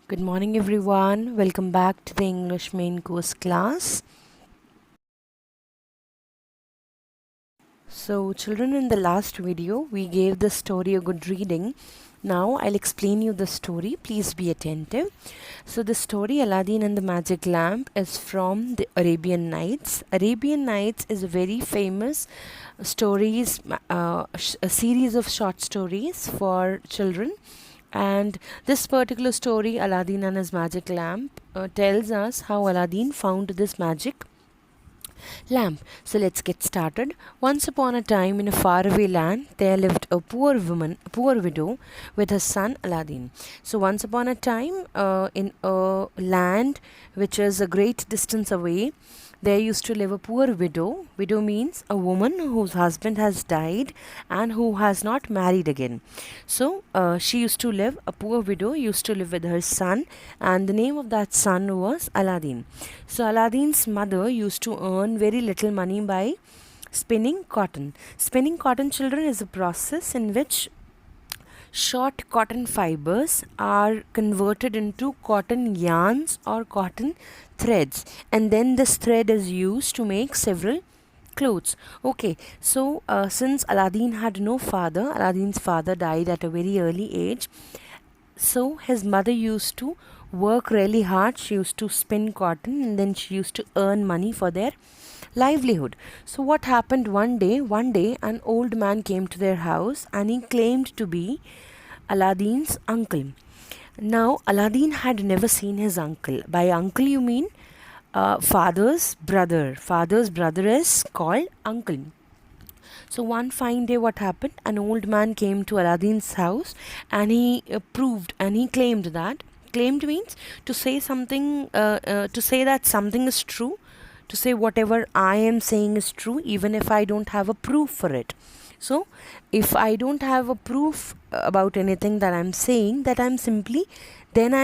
Good morning everyone. Welcome back to the English main course class. So children, in the last video we gave the story a good reading. Now I'll explain you the story. Please be attentive. So the story Aladdin and the Magic Lamp is from the Arabian Nights. Arabian Nights is a very famous a series of short stories for children. And this particular story, Aladdin and his magic lamp, tells us how Aladdin found this magic lamp. So let's get started. Once upon a time, in a faraway land, there lived a poor widow, with her son Aladdin. So once upon a time, in a land which is a great distance away, there used to live a poor widow. Widow means a woman whose husband has died and who has not married again. So she used to live, a poor widow used to live with her son, and the name of that son was Aladdin. So Aladdin's mother used to earn very little money by spinning cotton. Spinning cotton, children, is a process in which short cotton fibers are converted into cotton yarns or cotton threads, and then this thread is used to make several clothes. Okay, so since Aladdin had no father, Aladdin's father died at a very early age, so his mother used to work really hard. She used to spin cotton and then she used to earn money for their livelihood. So what happened one day an old man came to their house and he claimed to be Aladdin's uncle. Now Aladdin had never seen his uncle. By uncle you mean father's brother. Father's brother is called uncle. So one fine day, what happened? An old man came to Aladdin's house and he proved and he claimed that. Claimed means to say something, to say that something is true, to say whatever I am saying is true, even if I don't have a proof for it. So if I don't have a proof about anything that I'm saying, then I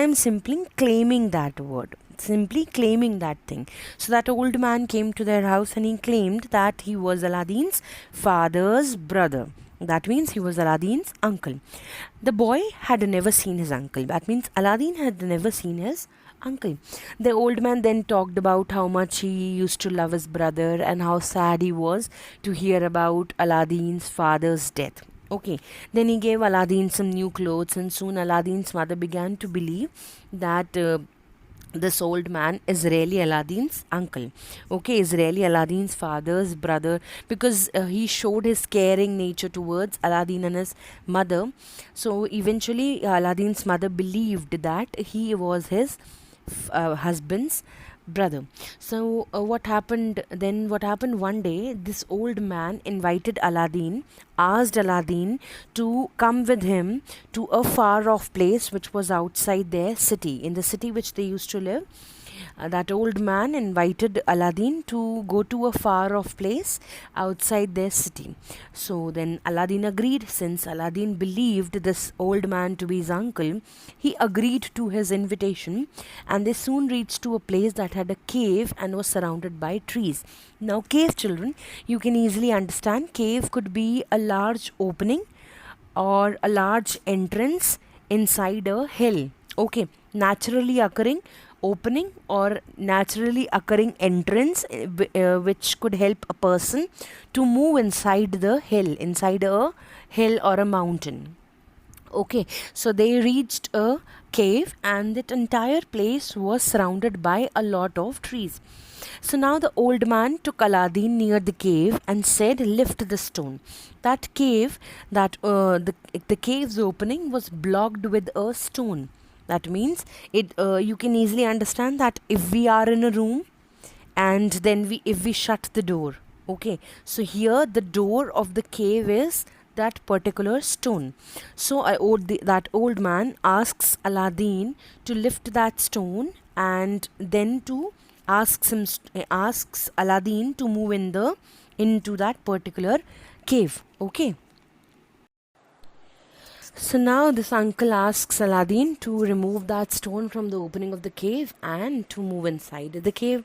am simply claiming that word, simply claiming that thing. So that old man came to their house and he claimed that he was Aladdin's father's brother. That means he was Aladdin's uncle. The boy had never seen his uncle. That means Aladdin had never seen his uncle. The old man then talked about how much he used to love his brother and how sad he was to hear about Aladdin's father's death. Okay, then he gave Aladdin some new clothes, and soon Aladdin's mother began to believe that this old man is really Aladdin's uncle. Okay, is really Aladdin's father's brother, because he showed his caring nature towards Aladdin and his mother. So eventually Aladdin's mother believed that he was his husband's brother. So what happened then? What happened one day, this old man invited Aladdin, asked Aladdin to come with him to a far off place which was outside their city, in the city which they used to live. That old man invited Aladdin to go to a far off place outside their city. So then Aladdin agreed. Since Aladdin believed this old man to be his uncle, he agreed to his invitation, and they soon reached to a place that had a cave and was surrounded by trees. Now, cave, children, you can easily understand, cave could be a large opening or a large entrance inside a hill. Okay, naturally occurring opening or naturally occurring entrance, which could help a person to move inside the hill, inside a hill or a mountain. Okay, so they reached a cave and that entire place was surrounded by a lot of trees. So now the old man took Aladdin near the cave and said, "Lift the stone." That cave, the cave's opening was blocked with a stone. That means you can easily understand that if we are in a room and then if we shut the door, okay, so here the door of the cave is that particular stone. So that old man asks Aladdin to lift that stone, and then to asks Aladdin to move into that particular cave. Okay. So now this uncle asks Aladdin to remove that stone from the opening of the cave and to move inside the cave.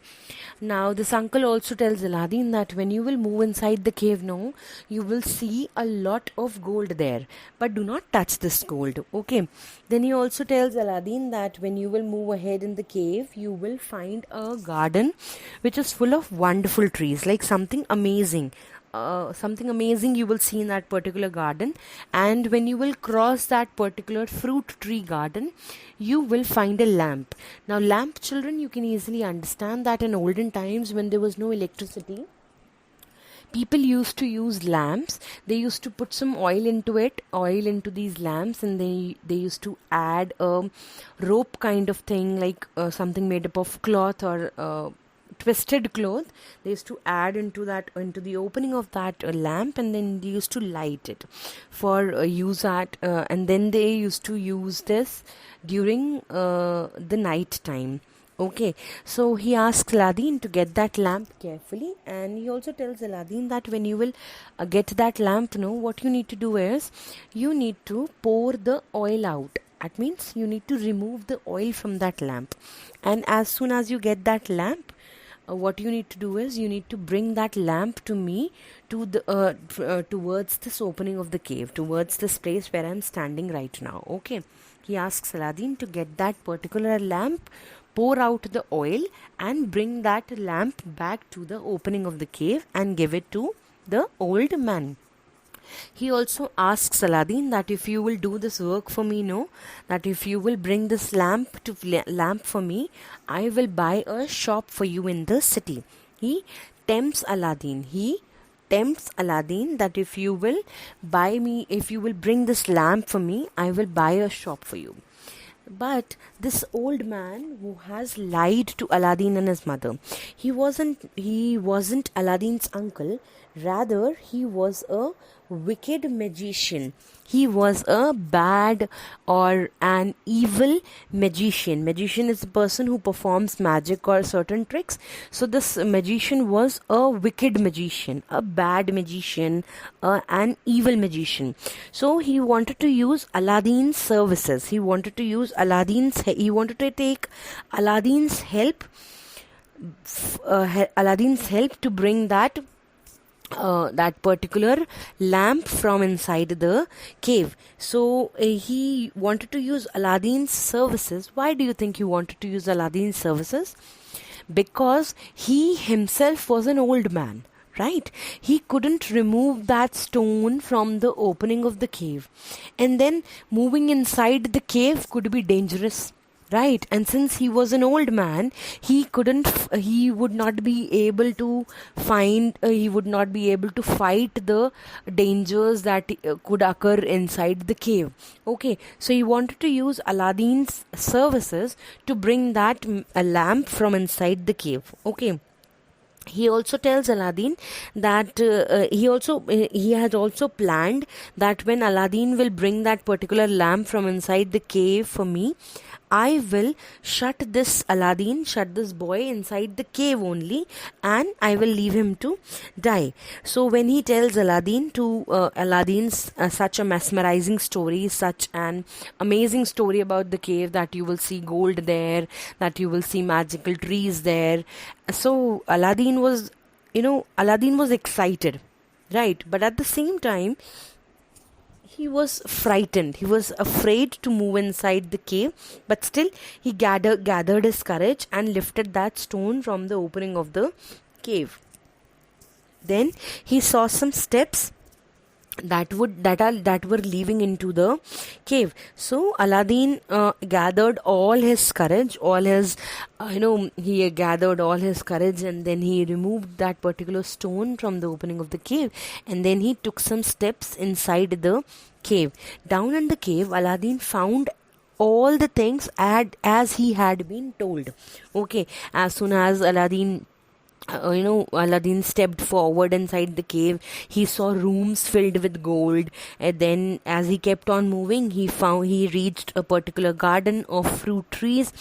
Now this uncle also tells Aladdin that when you will move inside the cave now, you will see a lot of gold there. But do not touch this gold. Okay. Then he also tells Aladdin that when you will move ahead in the cave, you will find a garden which is full of wonderful trees, like something amazing. Something amazing you will see in that particular garden, and when you will cross that particular fruit tree garden, you will find a lamp. Now lamp, children, you can easily understand that in olden times when there was no electricity, people used to use lamps. They used to put some oil into these lamps, and they used to add a rope kind of thing, like something made up of cloth or twisted cloth. They used to add into the opening of that lamp, and then they used to light it for use at and then they used to use this during the night time. Okay, so he asks Aladdin to get that lamp carefully, and he also tells Aladdin that when you will get that lamp, what you need to do is you need to pour the oil out. That means you need to remove the oil from that lamp, and as soon as you get that lamp, what you need to do is you need to bring that lamp to me to the towards this opening of the cave, towards this place where I'm standing right now. Okay, he asks Aladdin to get that particular lamp, pour out the oil, and bring that lamp back to the opening of the cave and give it to the old man. He also asks Aladdin that if you will do this work for me, that if you will bring this lamp for me, I will buy a shop for you in the city. He tempts Aladdin that if you will bring this lamp for me, I will buy a shop for you. But this old man who has lied to Aladdin and his mother, he wasn't Aladdin's uncle. Rather, he was a wicked magician. He was a bad or an evil magician. Magician is a person who performs magic or certain tricks. So this magician was a wicked magician, a bad magician, an evil magician. So he wanted to use Aladdin's services. He wanted to take Aladdin's help to bring that particular lamp from inside the cave. So he wanted to use Aladdin's services. Why do you think he wanted to use Aladdin's services? Because he himself was an old man, right? He couldn't remove that stone from the opening of the cave, and then moving inside the cave could be dangerous, right? And since he was an old man, he would not be able to fight the dangers that could occur inside the cave. Okay, so he wanted to use Aladdin's services to bring that lamp from inside the cave. Okay. He also tells Aladdin that he has also planned that when Aladdin will bring that particular lamp from inside the cave for me, I will shut this boy inside the cave only, and I will leave him to die. So when he tells Aladdin's such a mesmerizing story, such an amazing story about the cave, that you will see gold there, that you will see magical trees there. So Aladdin was excited, right? But at the same time, he was frightened. He was afraid to move inside the cave, but still he gathered his courage and lifted that stone from the opening of the cave. Then he saw some steps that were leading into the cave. So Aladdin gathered all his courage, he gathered all his courage, and then he removed that particular stone from the opening of the cave, and then he took some steps inside the cave. Down in the cave, Aladdin found all the things as he had been told. Okay, as soon as Aladdin stepped forward inside the cave, he saw rooms filled with gold, and then as he kept on moving, he reached a particular garden of fruit trees,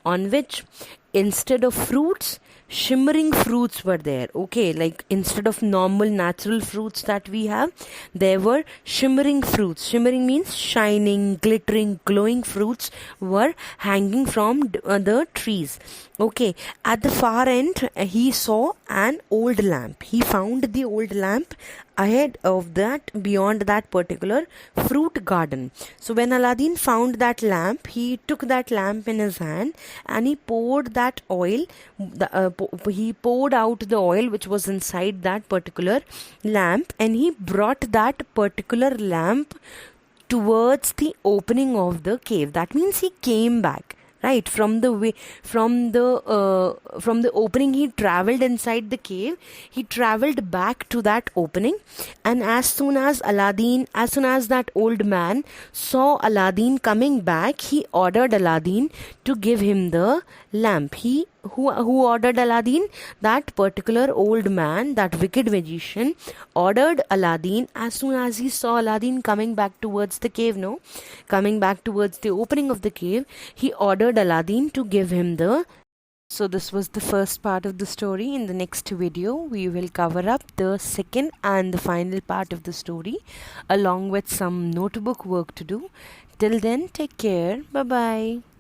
on which instead of fruits, shimmering fruits were there. Okay, like instead of normal natural fruits that we have, there were shimmering fruits. Shimmering means shining, glittering, glowing fruits were hanging from the trees. Okay, at the far end, he saw an old lamp. He found the old lamp ahead of that, beyond that particular fruit garden. So when Aladdin found that lamp, he took that lamp in his hand and he poured that oil. He poured out the oil which was inside that particular lamp, and he brought that particular lamp towards the opening of the cave. That means he came back, right, from the way, from the opening. He traveled inside the cave, he traveled back to that opening, and as soon as that old man saw Aladdin coming back, he ordered Aladdin to give him the lamp. Who ordered Aladdin? That particular old man, that wicked magician, ordered Aladdin. As soon as he saw Aladdin coming back towards the cave, coming back towards the opening of the cave, he ordered Aladdin to give him the. So this was the first part of the story. In the next video, we will cover up the second and the final part of the story, along with some notebook work to do. Till then, take care. Bye bye.